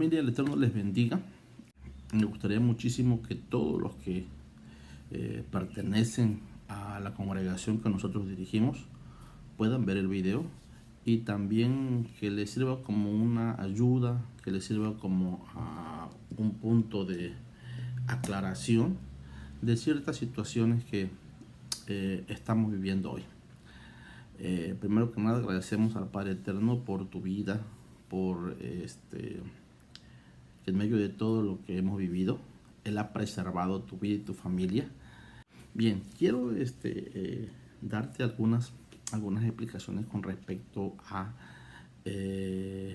familia, el Eterno les bendiga. Me gustaría muchísimo que todos los que pertenecen a la congregación que nosotros dirigimos puedan ver el video y también que les sirva como una ayuda, que les sirva como un punto de aclaración de ciertas situaciones que estamos viviendo hoy. Primero que nada, agradecemos al Padre Eterno por tu vida, por que en medio de todo lo que hemos vivido, Él ha preservado tu vida y tu familia. Bien, quiero darte algunas explicaciones con respecto a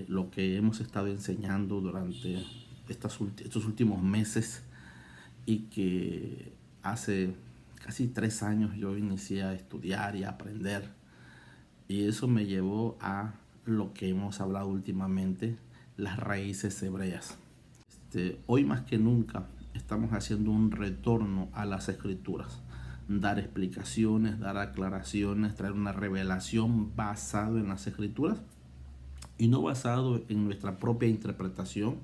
lo que hemos estado enseñando durante estos últimos meses, y que hace casi 3 años yo inicié a estudiar y a aprender, y eso me llevó a lo que hemos hablado últimamente, las raíces hebreas. Hoy más que nunca estamos haciendo un retorno a las escrituras, dar explicaciones, dar aclaraciones, traer una revelación basado en las escrituras y no basado en nuestra propia interpretación,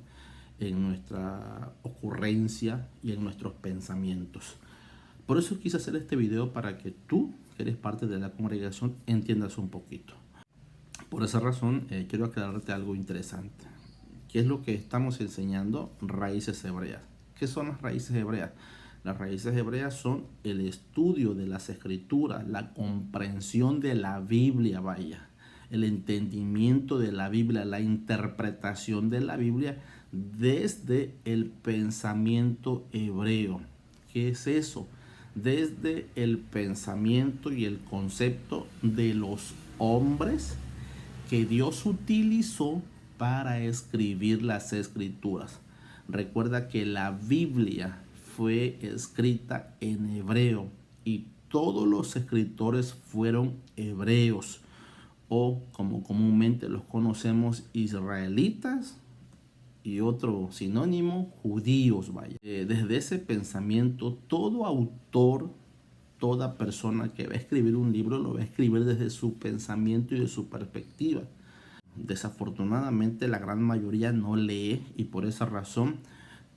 en nuestra ocurrencia y en nuestros pensamientos. Por eso quise hacer este video, para que tú, que eres parte de la congregación, entiendas un poquito. Por esa razón quiero aclararte algo interesante. ¿Qué es lo que estamos enseñando? Raíces hebreas. ¿Qué son las raíces hebreas? Las raíces hebreas son el estudio de las escrituras, la comprensión de la Biblia, el entendimiento de la Biblia, la interpretación de la Biblia desde el pensamiento hebreo. ¿Qué es eso? Desde el pensamiento y el concepto de los hombres que Dios utilizó para escribir las escrituras. Recuerda que la Biblia fue escrita en hebreo y todos los escritores fueron hebreos, o como comúnmente los conocemos, israelitas, y otro sinónimo, judíos. Desde ese pensamiento, todo autor, toda persona que va a escribir un libro lo va a escribir desde su pensamiento y de su perspectiva. Desafortunadamente la gran mayoría no lee, y por esa razón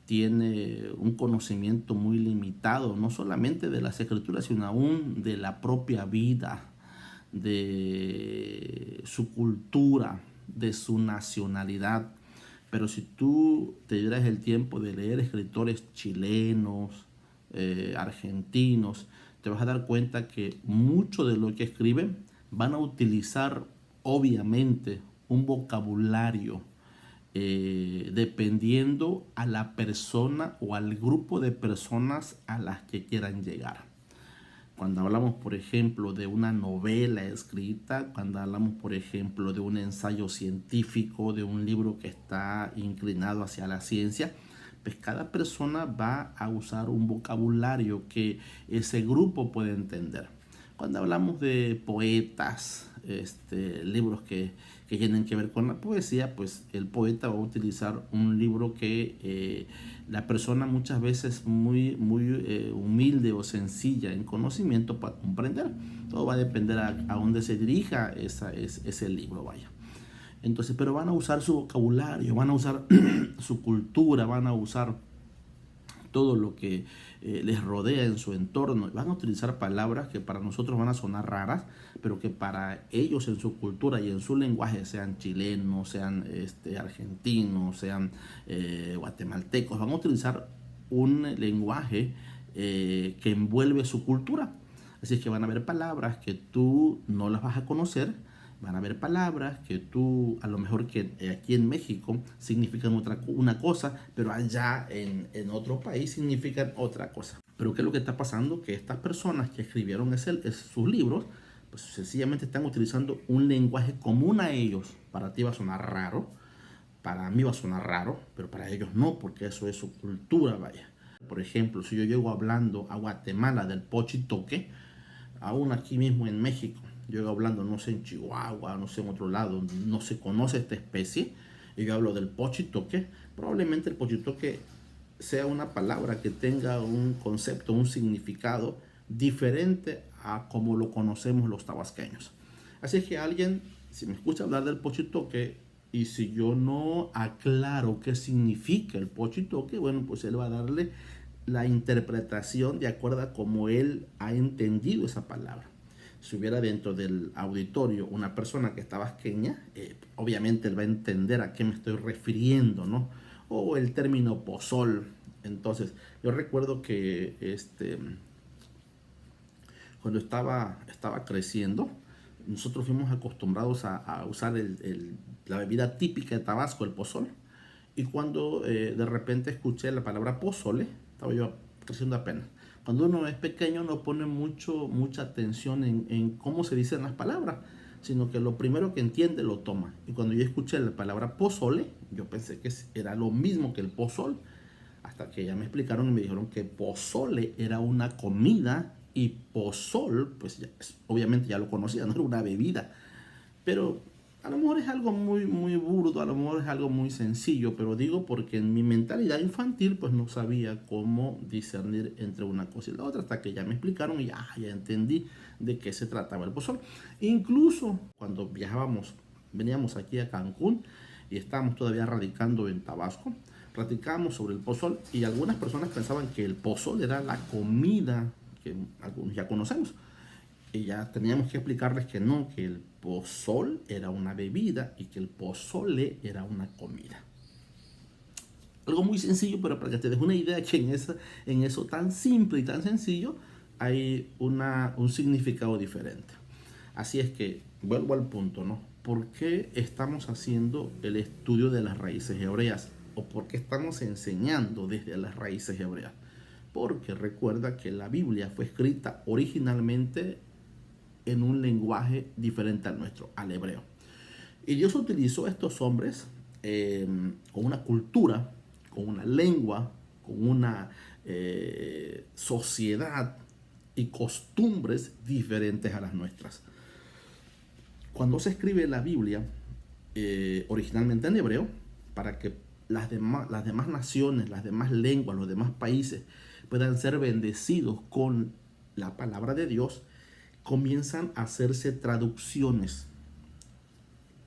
tiene un conocimiento muy limitado, no solamente de las escrituras, sino aún de la propia vida, de su cultura, de su nacionalidad. Pero si tú te dieras el tiempo de leer escritores chilenos, argentinos, te vas a dar cuenta que mucho de lo que escriben van a utilizar obviamente un vocabulario dependiendo a la persona o al grupo de personas a las que quieran llegar. Cuando hablamos, por ejemplo, de una novela escrita, cuando hablamos, por ejemplo, de un ensayo científico, de un libro que está inclinado hacia la ciencia, pues cada persona va a usar un vocabulario que ese grupo puede entender. Cuando hablamos de poetas, libros que tienen que ver con la poesía, pues el poeta va a utilizar un libro que la persona muchas veces muy humilde o sencilla en conocimiento para comprender. Todo va a depender a dónde se dirija ese libro, Entonces, pero van a usar su vocabulario, van a usar su cultura, van a usar todo lo que les rodea en su entorno. Van a utilizar palabras que para nosotros van a sonar raras, pero que para ellos en su cultura y en su lenguaje, sean chilenos, sean argentinos, sean guatemaltecos, van a utilizar un lenguaje que envuelve su cultura. Así es que van a haber palabras que tú no las vas a conocer. Van a haber palabras que tú, a lo mejor que aquí en México significan una cosa, pero allá en otro país significan otra cosa. Pero ¿qué es lo que está pasando? Que estas personas que escribieron sus libros, pues sencillamente están utilizando un lenguaje común a ellos. Para ti va a sonar raro, para mí va a sonar raro, pero para ellos no, porque eso es su cultura, Por ejemplo, si yo llego hablando a Guatemala del pochitoque, aún aquí mismo en México, yo hablando, no sé, en Chihuahua, no sé, en otro lado, no se conoce esta especie, y yo hablo del pochitoque, probablemente el pochitoque sea una palabra que tenga un concepto, un significado diferente a como lo conocemos los tabasqueños. Así es que alguien, si me escucha hablar del pochitoque, Y si yo no aclaro qué significa el pochitoque, bueno, pues él va a darle la interpretación de acuerdo a cómo él ha entendido esa palabra. Si hubiera dentro del auditorio una persona que está vasqueña, obviamente él va a entender a qué me estoy refiriendo, ¿no? O el término pozol. Entonces, yo recuerdo que cuando estaba creciendo, nosotros fuimos acostumbrados a usar la bebida típica de Tabasco, el pozol. Y cuando de repente escuché la palabra pozole, estaba yo creciendo apenas. Cuando uno es pequeño no pone mucha atención en cómo se dicen las palabras, sino que lo primero que entiende lo toma. Y cuando yo escuché la palabra pozole, yo pensé que era lo mismo que el pozol, hasta que ya me explicaron y me dijeron que pozole era una comida y pozol, pues obviamente ya lo conocía, no era una bebida. Pero a lo mejor es algo muy burdo, a lo mejor es algo muy sencillo, pero digo porque en mi mentalidad infantil pues no sabía cómo discernir entre una cosa y la otra, hasta que ya me explicaron y ya entendí de qué se trataba el pozol. Incluso cuando veníamos aquí a Cancún y estábamos todavía radicando en Tabasco, platicábamos sobre el pozol y algunas personas pensaban que el pozol era la comida que algunos ya conocemos. Y ya teníamos que explicarles que no, que el pozol era una bebida y que el pozole era una comida. Algo muy sencillo, pero para que te des una idea que en eso tan simple y tan sencillo hay un significado diferente. Así es que vuelvo al punto, ¿no? ¿Por qué estamos haciendo el estudio de las raíces hebreas? ¿O por qué estamos enseñando desde las raíces hebreas? Porque recuerda que la Biblia fue escrita originalmente en un lenguaje diferente al nuestro, al hebreo. Y Dios utilizó a estos hombres con una cultura, con una lengua, con una sociedad y costumbres diferentes a las nuestras. Cuando se escribe la Biblia originalmente en hebreo, para que las demás naciones, las demás lenguas, los demás países puedan ser bendecidos con la palabra de Dios, comienzan a hacerse traducciones.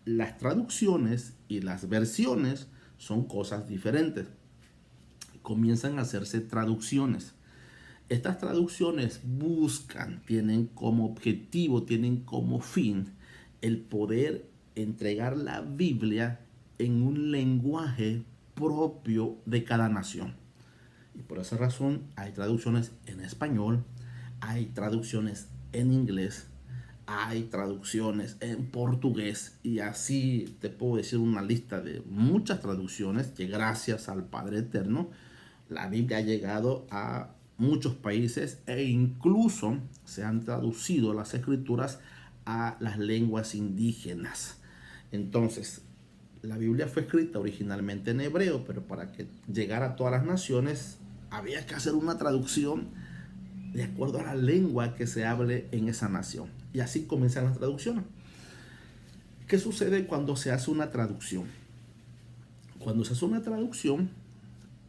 Las traducciones y las versiones son cosas diferentes. Comienzan a hacerse traducciones. Estas traducciones tienen como objetivo, tienen como fin el poder entregar la Biblia en un lenguaje propio de cada nación. Y por esa razón hay traducciones en español, hay traducciones en inglés, hay traducciones en portugués y así te puedo decir una lista de muchas traducciones que gracias al Padre Eterno la Biblia ha llegado a muchos países e incluso se han traducido las escrituras a las lenguas indígenas. Entonces, la Biblia fue escrita originalmente en hebreo, pero para que llegara a todas las naciones había que hacer una traducción de acuerdo a la lengua que se hable en esa nación. Y así comienzan las traducciones. ¿Qué sucede cuando se hace una traducción? Cuando se hace una traducción,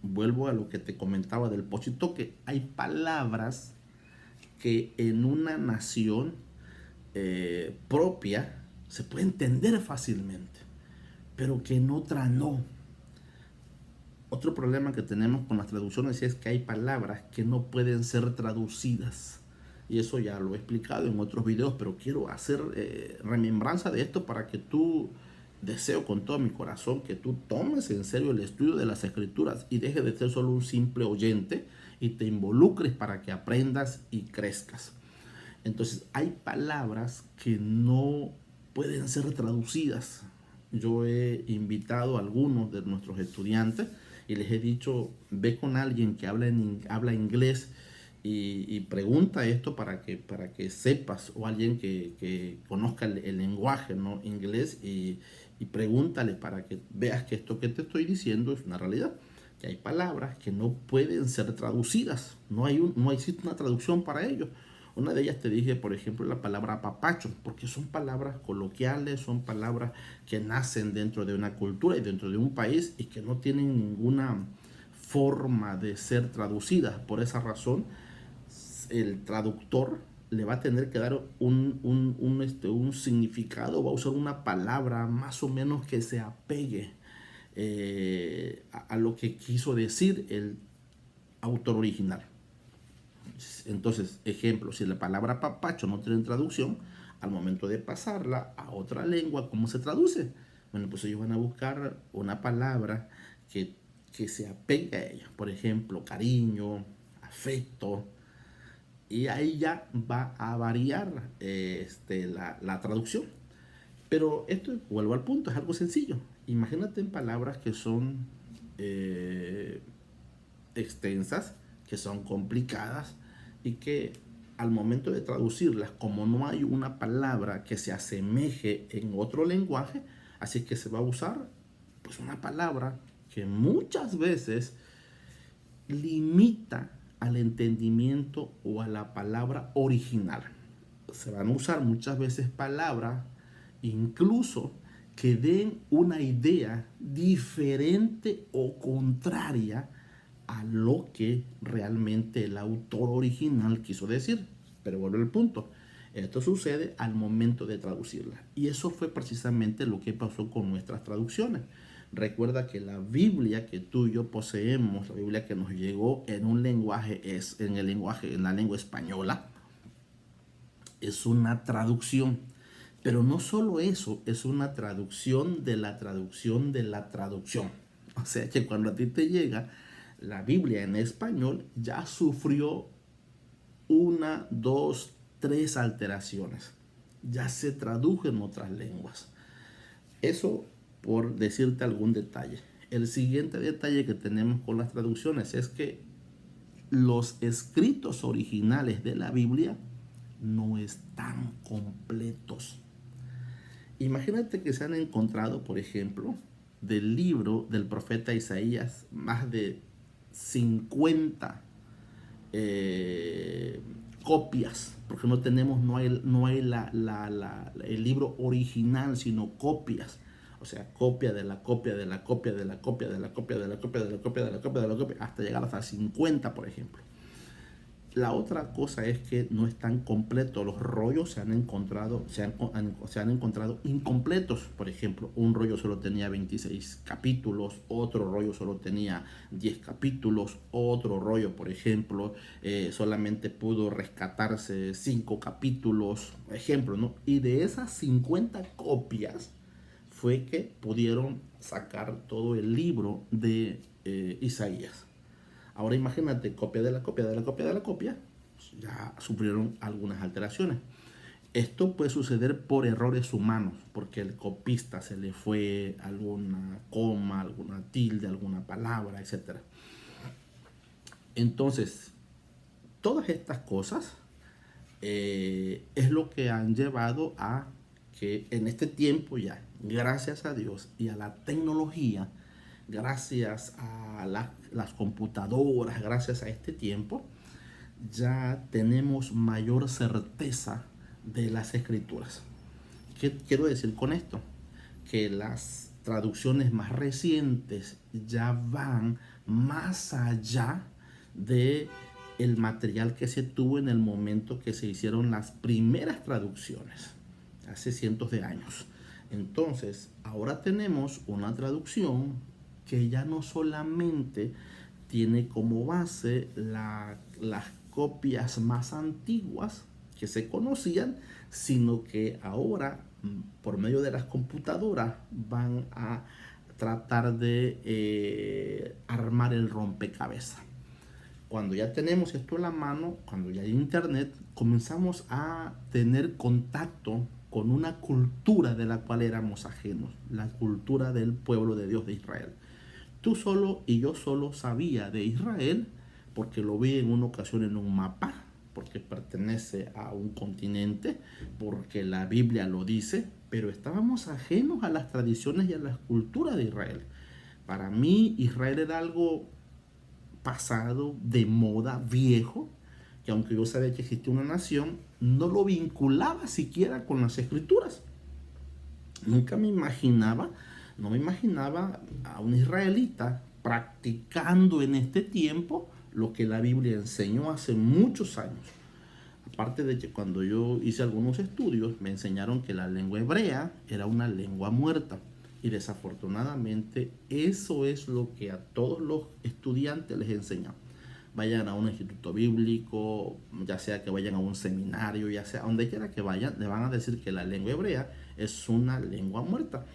vuelvo a lo que te comentaba del pochitoque, hay palabras que en una nación propia se puede entender fácilmente, pero que en otra no. Otro problema que tenemos con las traducciones es que hay palabras que no pueden ser traducidas. Y eso ya lo he explicado en otros videos, pero quiero hacer remembranza de esto para que tú, deseo con todo mi corazón, que tú tomes en serio el estudio de las escrituras y dejes de ser solo un simple oyente y te involucres para que aprendas y crezcas. Entonces hay palabras que no pueden ser traducidas. Yo he invitado a algunos de nuestros estudiantes y les he dicho, ve con alguien que habla inglés y pregunta esto para que sepas, o alguien que conozca el lenguaje, ¿no?, inglés, y pregúntale para que veas que esto que te estoy diciendo es una realidad, que hay palabras que no pueden ser traducidas, no existe una traducción para ello. Una de ellas te dije, por ejemplo, la palabra papacho, porque son palabras coloquiales, son palabras que nacen dentro de una cultura y dentro de un país y que no tienen ninguna forma de ser traducidas. Por esa razón, el traductor le va a tener que dar un significado, va a usar una palabra más o menos que se apegue a lo que quiso decir el autor original. Entonces, ejemplo, si la palabra papacho no tiene traducción, al momento de pasarla a otra lengua, ¿cómo se traduce? Bueno, pues ellos van a buscar una palabra que se apegue a ella. Por ejemplo, cariño, afecto, y ahí ya va a variar la traducción. Pero esto, vuelvo al punto, es algo sencillo. Imagínate en palabras que son extensas, que son complicadas y que al momento de traducirlas, como no hay una palabra que se asemeje en otro lenguaje, así que se va a usar pues una palabra que muchas veces limita al entendimiento o a la palabra original. Se van a usar muchas veces palabras incluso que den una idea diferente o contraria a lo que realmente el autor original quiso decir. Pero vuelvo al punto. Esto sucede al momento de traducirla. Y eso fue precisamente lo que pasó con nuestras traducciones. Recuerda que la Biblia que tú y yo poseemos, la Biblia que nos llegó en un lenguaje, en la lengua española, es una traducción. Pero no solo eso, es una traducción de la traducción de la traducción. O sea que cuando a ti te llega la Biblia en español, ya sufrió una, dos, tres alteraciones. Ya se tradujo en otras lenguas. Eso por decirte algún detalle. El siguiente detalle que tenemos con las traducciones es que los escritos originales de la Biblia no están completos. Imagínate que se han encontrado, por ejemplo, del libro del profeta Isaías, más de 50 copias, porque no hay el libro original, sino copias. O sea, copia de la copia de la copia de la copia de la copia de la copia de la copia de la copia de la copia, hasta llegar hasta 50, por ejemplo. La otra cosa es que no están completos. Los rollos se han encontrado incompletos. Por ejemplo, un rollo solo tenía 26 capítulos, otro rollo solo tenía 10 capítulos, otro rollo, por ejemplo, solamente pudo rescatarse 5 capítulos, ejemplo, ¿no? Y de esas 50 copias fue que pudieron sacar todo el libro de Isaías. Ahora imagínate, copia de la copia de la copia de la copia, ya sufrieron algunas alteraciones. Esto puede suceder por errores humanos, porque el copista se le fue alguna coma, alguna tilde, alguna palabra, etc. Entonces, todas estas cosas es lo que han llevado a que en este tiempo ya, gracias a Dios y a la tecnología, gracias a las computadoras, gracias a este tiempo, ya tenemos mayor certeza de las escrituras. ¿Qué quiero decir con esto? Que las traducciones más recientes ya van más allá de el material que se tuvo en el momento que se hicieron las primeras traducciones, hace cientos de años. Entonces, ahora tenemos una traducción que ya no solamente tiene como base las copias más antiguas que se conocían, sino que ahora, por medio de las computadoras, van a tratar de armar el rompecabezas. Cuando ya tenemos esto en la mano, cuando ya hay internet, comenzamos a tener contacto con una cultura de la cual éramos ajenos, la cultura del pueblo de Dios de Israel. Tú solo y yo solo sabía de Israel porque lo vi en una ocasión en un mapa, porque pertenece a un continente, porque la Biblia lo dice, pero estábamos ajenos a las tradiciones y a la cultura de Israel. Para mí Israel era algo pasado, de moda, viejo, que aunque yo sabía que existía una nación, no lo vinculaba siquiera con las escrituras. Nunca me imaginaba, no me imaginaba a un israelita practicando en este tiempo lo que la Biblia enseñó hace muchos años. Aparte de que cuando yo hice algunos estudios, me enseñaron que la lengua hebrea era una lengua muerta. Y desafortunadamente eso es lo que a todos los estudiantes les enseñan. Vayan a un instituto bíblico, ya sea que vayan a un seminario, ya sea donde quiera que vayan, le van a decir que la lengua hebrea es una lengua muerta.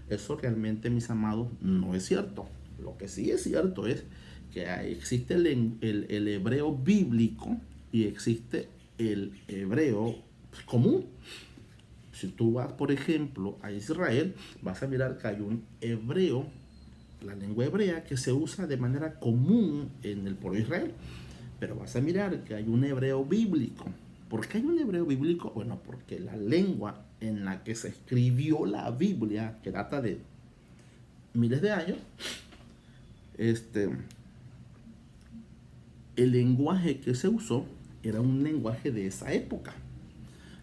Eso realmente, mis amados, no es cierto. Lo que sí es cierto es que existe el hebreo bíblico y existe el hebreo común. Si tú vas, por ejemplo, a Israel, vas a mirar que hay un hebreo, la lengua hebrea, que se usa de manera común en el pueblo de Israel. Pero vas a mirar que hay un hebreo bíblico. ¿Por qué hay un hebreo bíblico? Bueno, porque la lengua en la que se escribió la Biblia, que data de miles de años, el lenguaje que se usó era un lenguaje de esa época.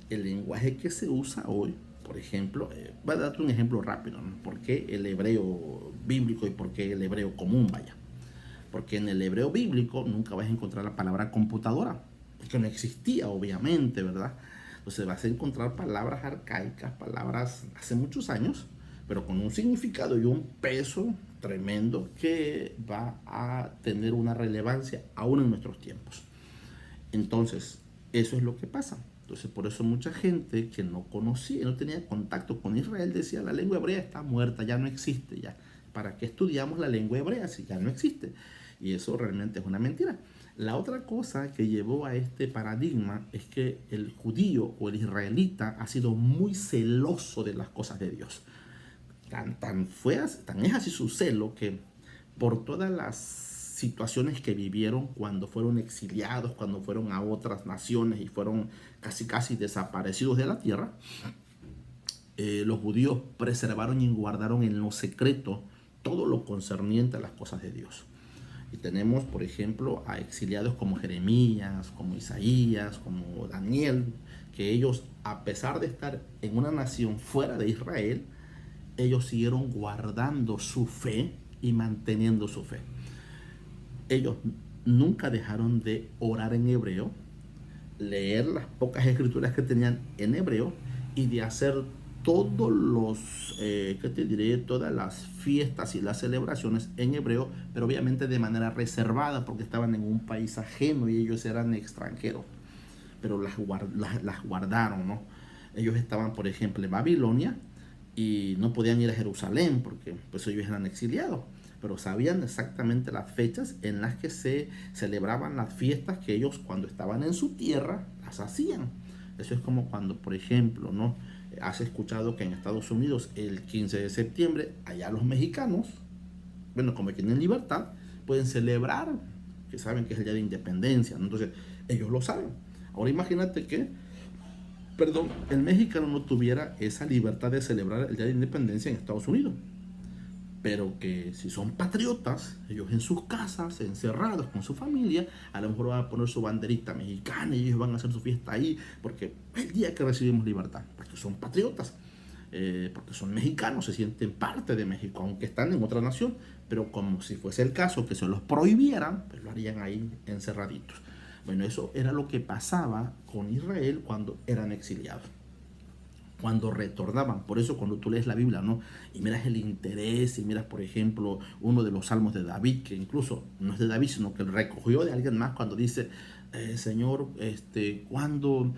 El lenguaje que se usa hoy, por ejemplo, voy a darte un ejemplo rápido, ¿no? ¿Por qué el hebreo bíblico y por qué el hebreo común, vaya? Porque en el hebreo bíblico nunca vas a encontrar la palabra computadora, porque no existía, obviamente, ¿verdad? Entonces vas a encontrar palabras arcaicas, palabras hace muchos años, pero con un significado y un peso tremendo que va a tener una relevancia aún en nuestros tiempos. Entonces, eso es lo que pasa. Entonces, por eso mucha gente que no conocía, no tenía contacto con Israel, decía, la lengua hebrea está muerta, ya no existe, ya. ¿Para qué estudiamos la lengua hebrea si ya no existe? Y eso realmente es una mentira. La otra cosa que llevó a este paradigma es que el judío o el israelita ha sido muy celoso de las cosas de Dios. Tan es así su celo que por todas las situaciones que vivieron cuando fueron exiliados, cuando fueron a otras naciones y fueron casi desaparecidos de la tierra, los judíos preservaron y guardaron en lo secreto todo lo concerniente a las cosas de Dios. Y tenemos, por ejemplo, a exiliados como Jeremías, como Isaías, como Daniel, que ellos, a pesar de estar en una nación fuera de Israel, ellos siguieron guardando su fe y manteniendo su fe. Ellos nunca dejaron de orar en hebreo, leer las pocas escrituras que tenían en hebreo y de hacer todos los, todas las fiestas y las celebraciones en hebreo, pero obviamente de manera reservada porque estaban en un país ajeno y ellos eran extranjeros, pero las guardaron, ¿no? Ellos estaban, por ejemplo, en Babilonia y no podían ir a Jerusalén porque pues ellos eran exiliados, pero sabían exactamente las fechas en las que se celebraban las fiestas que ellos cuando estaban en su tierra las hacían. Eso es como cuando, por ejemplo, ¿no? Has escuchado que en Estados Unidos el 15 de septiembre, allá los mexicanos, bueno, como tienen libertad, pueden celebrar, que saben que es el día de independencia, ¿no? Entonces, ellos lo saben. Ahora imagínate que, el mexicano no tuviera esa libertad de celebrar el día de independencia en Estados Unidos. Pero que si son patriotas, ellos en sus casas, encerrados con su familia, a lo mejor van a poner su banderita mexicana y ellos van a hacer su fiesta ahí, porque es el día que recibimos libertad, porque son patriotas, porque son mexicanos, se sienten parte de México, aunque están en otra nación, pero como si fuese el caso que se los prohibieran, pues lo harían ahí encerraditos. Bueno, eso era lo que pasaba con Israel cuando eran exiliados, cuando retornaban. Por eso cuando tú lees la Biblia, ¿no? Y miras el interés, y miras, por ejemplo, uno de los salmos de David, que incluso no es de David, sino que recogió de alguien más cuando dice, Señor, ¿cuándo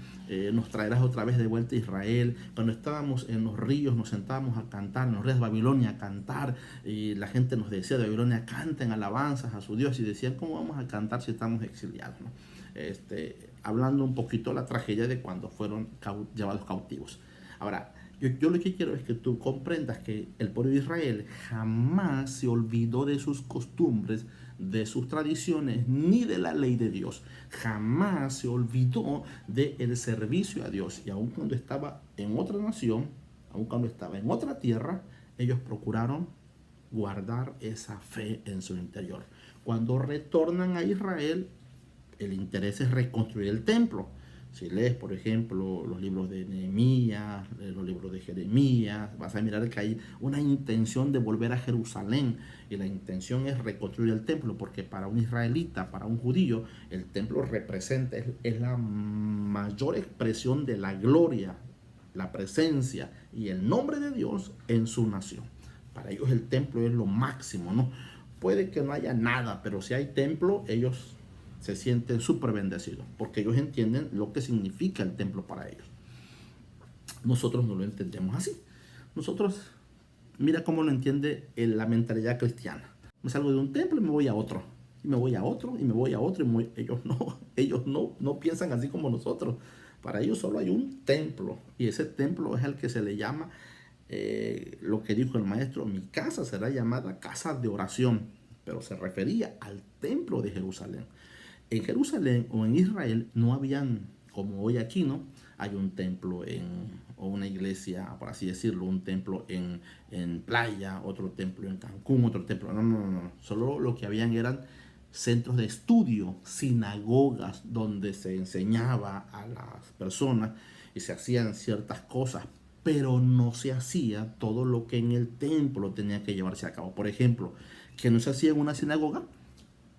nos traerás otra vez de vuelta a Israel? Cuando estábamos en los ríos nos sentábamos a cantar, en los ríos de Babilonia a cantar, y la gente nos decía de Babilonia, canten alabanzas a su Dios, y decían, ¿cómo vamos a cantar si estamos exiliados, ¿no? Hablando un poquito de la tragedia de cuando fueron llevados cautivos. Ahora, yo lo que quiero es que tú comprendas que el pueblo de Israel jamás se olvidó de sus costumbres, de sus tradiciones, ni de la ley de Dios. Jamás se olvidó del servicio a Dios. Y aun cuando estaba en otra nación, aun cuando estaba en otra tierra, ellos procuraron guardar esa fe en su interior. Cuando retornan a Israel, el interés es reconstruir el templo. Si lees, por ejemplo, los libros de Nehemías, los libros de Jeremías, vas a mirar que hay una intención de volver a Jerusalén. Y la intención es reconstruir el templo, porque para un israelita, para un judío, el templo representa, es la mayor expresión de la gloria, la presencia y el nombre de Dios en su nación. Para ellos el templo es lo máximo, ¿no? Puede que no haya nada, pero si hay templo, ellos se sienten súper bendecidos, porque ellos entienden lo que significa el templo para ellos. Nosotros no lo entendemos así. Nosotros, mira cómo lo entiende la mentalidad cristiana. Me salgo de un templo y me voy a otro, y me voy a otro, y me voy a otro, ellos no piensan así como nosotros. Para ellos solo hay un templo, y ese templo es el que se le llama, lo que dijo el maestro: mi casa será llamada casa de oración, pero se refería al templo de Jerusalén. En Jerusalén o en Israel no habían, como hoy aquí, ¿no? Hay un templo o una iglesia, por así decirlo, un templo en Playa, otro templo en Cancún, otro templo. No. Solo lo que habían eran centros de estudio, sinagogas, donde se enseñaba a las personas y se hacían ciertas cosas, pero no se hacía todo lo que en el templo tenía que llevarse a cabo. Por ejemplo, que no se hacía en una sinagoga,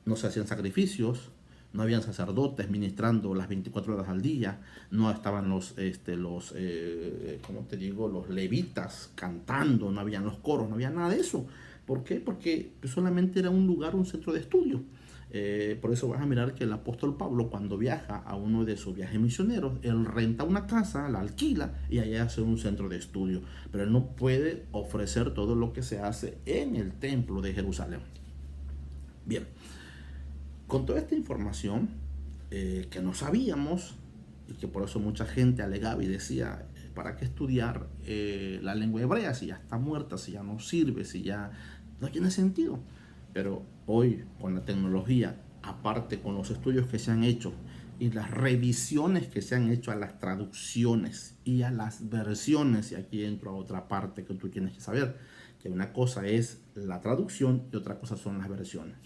no se hacían sacrificios, no habían sacerdotes ministrando las 24 horas al día, no estaban los levitas cantando, no habían los coros, no había nada de eso. ¿Por qué? Porque solamente era un lugar, un centro de estudio. Por eso vas a mirar que el apóstol Pablo, cuando viaja a uno de sus viajes misioneros, él renta una casa, la alquila y allá hace un centro de estudio. Pero él no puede ofrecer todo lo que se hace en el templo de Jerusalén. Bien, con toda esta información que no sabíamos, y que por eso mucha gente alegaba y decía: ¿para qué estudiar la lengua hebrea si ya está muerta, si ya no sirve, si ya no tiene sentido? Pero hoy, con la tecnología, aparte con los estudios que se han hecho y las revisiones que se han hecho a las traducciones y a las versiones, y aquí entro a otra parte que tú tienes que saber, que una cosa es la traducción y otra cosa son las versiones.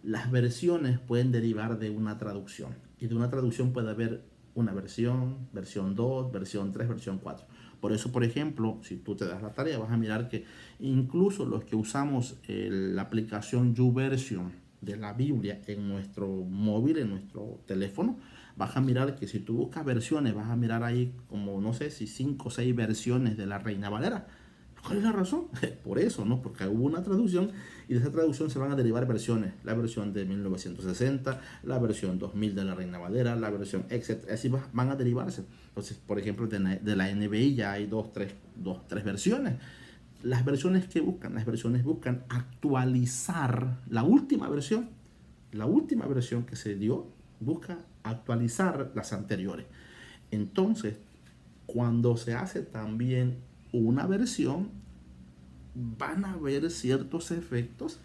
Las versiones pueden derivar de una traducción, y de una traducción puede haber una versión 2, versión 3, versión 4. Por eso, por ejemplo, si tú te das la tarea, vas a mirar que incluso los que usamos la aplicación YouVersion de la Biblia en nuestro móvil, en nuestro teléfono, vas a mirar que si tú buscas versiones, vas a mirar ahí como, no sé si 5 o 6 versiones de la Reina Valera. ¿Cuál es la razón? Por eso, ¿no? Porque hubo una traducción y de esa traducción se van a derivar versiones. La versión de 1960, la versión 2000 de la Reina Valera, la versión etc. Así van a derivarse. Entonces, por ejemplo, de la NBI ya hay 3 versiones. Las versiones que buscan, actualizar la última versión que se dio, busca actualizar las anteriores. Entonces, cuando se hace también una versión, van a haber ciertos efectos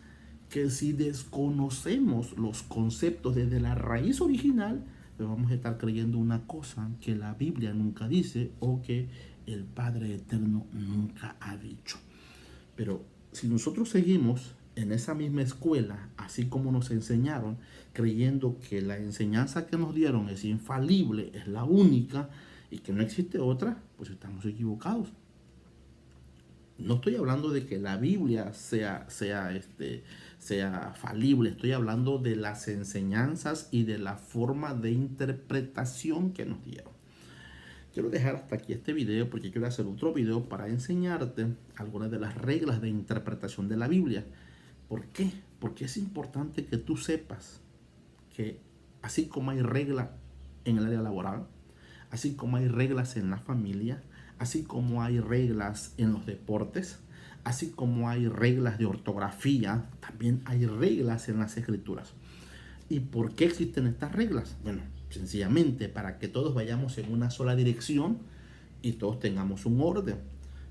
que si desconocemos los conceptos desde la raíz original, pues vamos a estar creyendo una cosa que la Biblia nunca dice o que el Padre Eterno nunca ha dicho. Pero si nosotros seguimos en esa misma escuela, así como nos enseñaron, creyendo que la enseñanza que nos dieron es infalible, es la única y que no existe otra, pues estamos equivocados. No estoy hablando de que la Biblia sea falible, estoy hablando de las enseñanzas y de la forma de interpretación que nos dieron. Quiero dejar hasta aquí este video porque quiero hacer otro video para enseñarte algunas de las reglas de interpretación de la Biblia. ¿Por qué? Porque es importante que tú sepas que así como hay reglas en el área laboral, así como hay reglas en la familia, así como hay reglas en los deportes, así como hay reglas de ortografía, también hay reglas en las escrituras. ¿Y por qué existen estas reglas? Bueno, sencillamente para que todos vayamos en una sola dirección y todos tengamos un orden.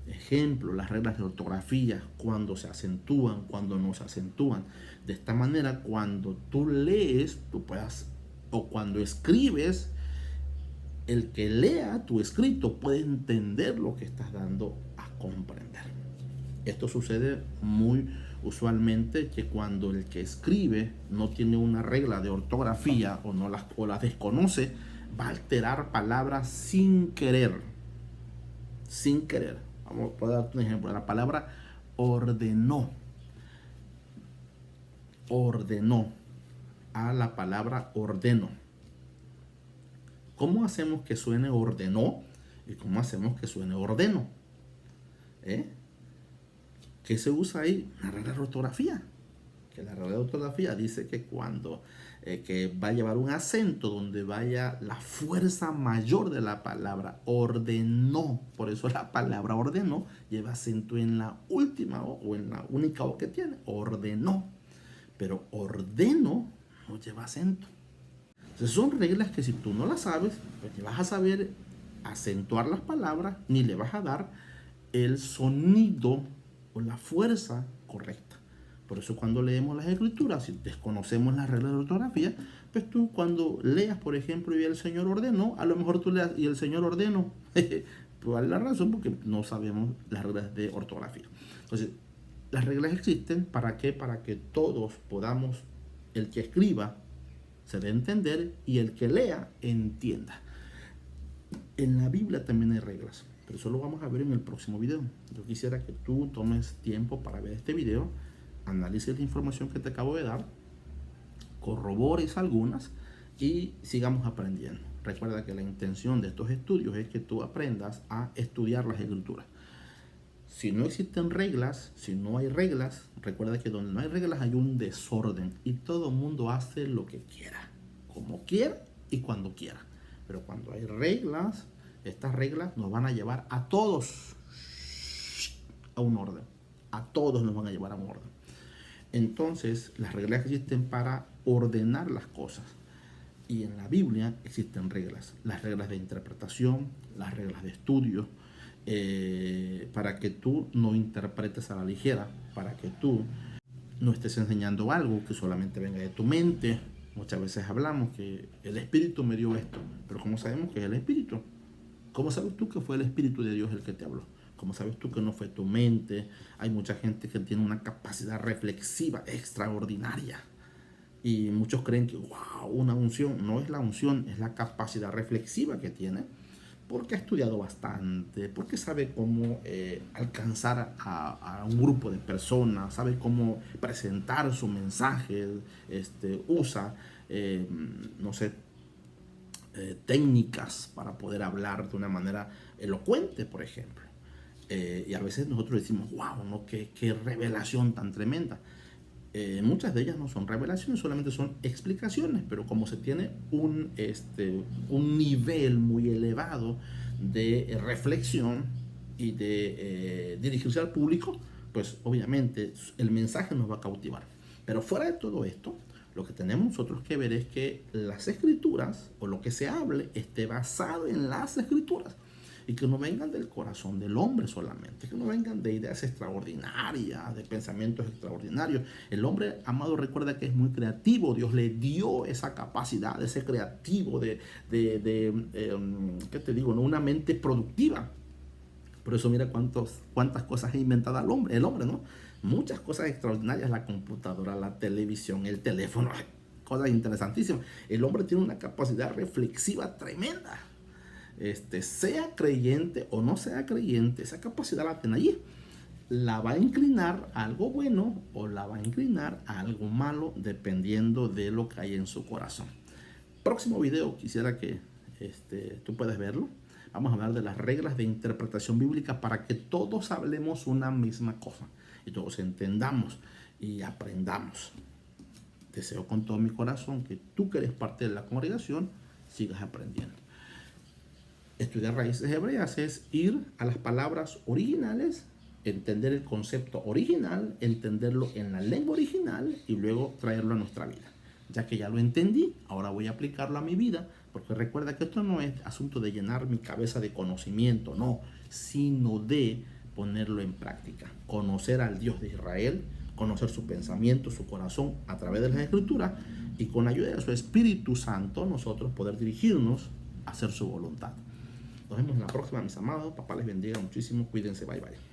Ejemplo, las reglas de ortografía, cuando se acentúan, cuando no se acentúan. De esta manera, cuando tú lees, tú puedas, o cuando escribes, el que lea tu escrito puede entender lo que estás dando a comprender. Esto sucede muy usualmente, que cuando el que escribe no tiene una regla de ortografía o las desconoce, va a alterar palabras sin querer. Sin querer. Vamos a dar un ejemplo. La palabra ordenó. Ordenó a la palabra ordeno. ¿Cómo hacemos que suene ordenó? ¿Y cómo hacemos que suene ordeno? ¿Qué se usa ahí? Una regla de ortografía. Que la regla de ortografía dice que cuando que va a llevar un acento donde vaya la fuerza mayor de la palabra, ordenó. Por eso la palabra ordenó lleva acento en la última o en la única o que tiene, ordenó. Pero ordeno no lleva acento. Entonces son reglas que si tú no las sabes, pues ni vas a saber acentuar las palabras, ni le vas a dar el sonido o la fuerza correcta. Por eso cuando leemos las escrituras, si desconocemos las reglas de ortografía, pues tú cuando leas, por ejemplo, y el Señor ordenó, a lo mejor tú leas y el Señor ordenó. Pues vale la razón porque no sabemos las reglas de ortografía. Entonces, las reglas existen ¿para qué? Para que todos podamos, el que escriba se dé a entender y el que lea entienda. En la Biblia también hay reglas, pero eso lo vamos a ver en el próximo video. Yo quisiera que tú tomes tiempo para ver este video, analices la información que te acabo de dar, corrobores algunas y sigamos aprendiendo. Recuerda que la intención de estos estudios es que tú aprendas a estudiar las escrituras. Si no existen reglas, si no hay reglas, recuerda que donde no hay reglas hay un desorden y todo el mundo hace lo que quiera, como quiera y cuando quiera. Pero cuando hay reglas, estas reglas nos van a llevar a todos a un orden. A todos nos van a llevar a un orden. Entonces, las reglas existen para ordenar las cosas. Y en la Biblia existen reglas. Las reglas de interpretación, las reglas de estudio, para que tú no interpretes a la ligera, para que tú no estés enseñando algo que solamente venga de tu mente. Muchas veces hablamos que el Espíritu me dio esto, pero ¿cómo sabemos que es el Espíritu? ¿Cómo sabes tú que fue el Espíritu de Dios el que te habló? ¿Cómo sabes tú que no fue tu mente? Hay mucha gente que tiene una capacidad reflexiva extraordinaria y muchos creen que wow, una unción. No es la unción, es la capacidad reflexiva que tiene, porque ha estudiado bastante, porque sabe cómo alcanzar a un grupo de personas, sabe cómo presentar su mensaje, usa, no sé, técnicas para poder hablar de una manera elocuente, por ejemplo. Y a veces nosotros decimos, wow, ¿no? Qué revelación tan tremenda. Muchas de ellas no son revelaciones, solamente son explicaciones, pero como se tiene un nivel muy elevado de reflexión y de dirigirse al público, pues obviamente el mensaje nos va a cautivar. Pero fuera de todo esto, lo que tenemos nosotros que ver es que las escrituras o lo que se hable esté basado en las escrituras. Y que no vengan del corazón del hombre solamente, que no vengan de ideas extraordinarias, de pensamientos extraordinarios. El hombre, amado, recuerda que es muy creativo. Dios le dio esa capacidad, ese creativo ¿qué te digo? ¿No? Una mente productiva. Por eso mira cuántas cosas ha inventado el hombre, ¿no? Muchas cosas extraordinarias, la computadora, la televisión, el teléfono, cosas interesantísimas. El hombre tiene una capacidad reflexiva tremenda. Sea creyente o no sea creyente, esa capacidad la tiene allí. La va a inclinar a algo bueno o la va a inclinar a algo malo, dependiendo de lo que hay en su corazón. Próximo video quisiera que tú puedas verlo. Vamos a hablar de las reglas de interpretación bíblica para que todos hablemos una misma cosa y todos entendamos y aprendamos. Deseo con todo mi corazón que tú, que eres parte de la congregación, sigas aprendiendo. Estudiar raíces hebreas es ir a las palabras originales, entender el concepto original, entenderlo en la lengua original y luego traerlo a nuestra vida. Ya que ya lo entendí, ahora voy a aplicarlo a mi vida, porque recuerda que esto no es asunto de llenar mi cabeza de conocimiento, no, sino de ponerlo en práctica. Conocer al Dios de Israel, conocer su pensamiento, su corazón a través de las Escrituras y con la ayuda de su Espíritu Santo nosotros poder dirigirnos a hacer su voluntad. Nos vemos en la próxima, mis amados. Papá les bendiga muchísimo. Cuídense. Bye, bye.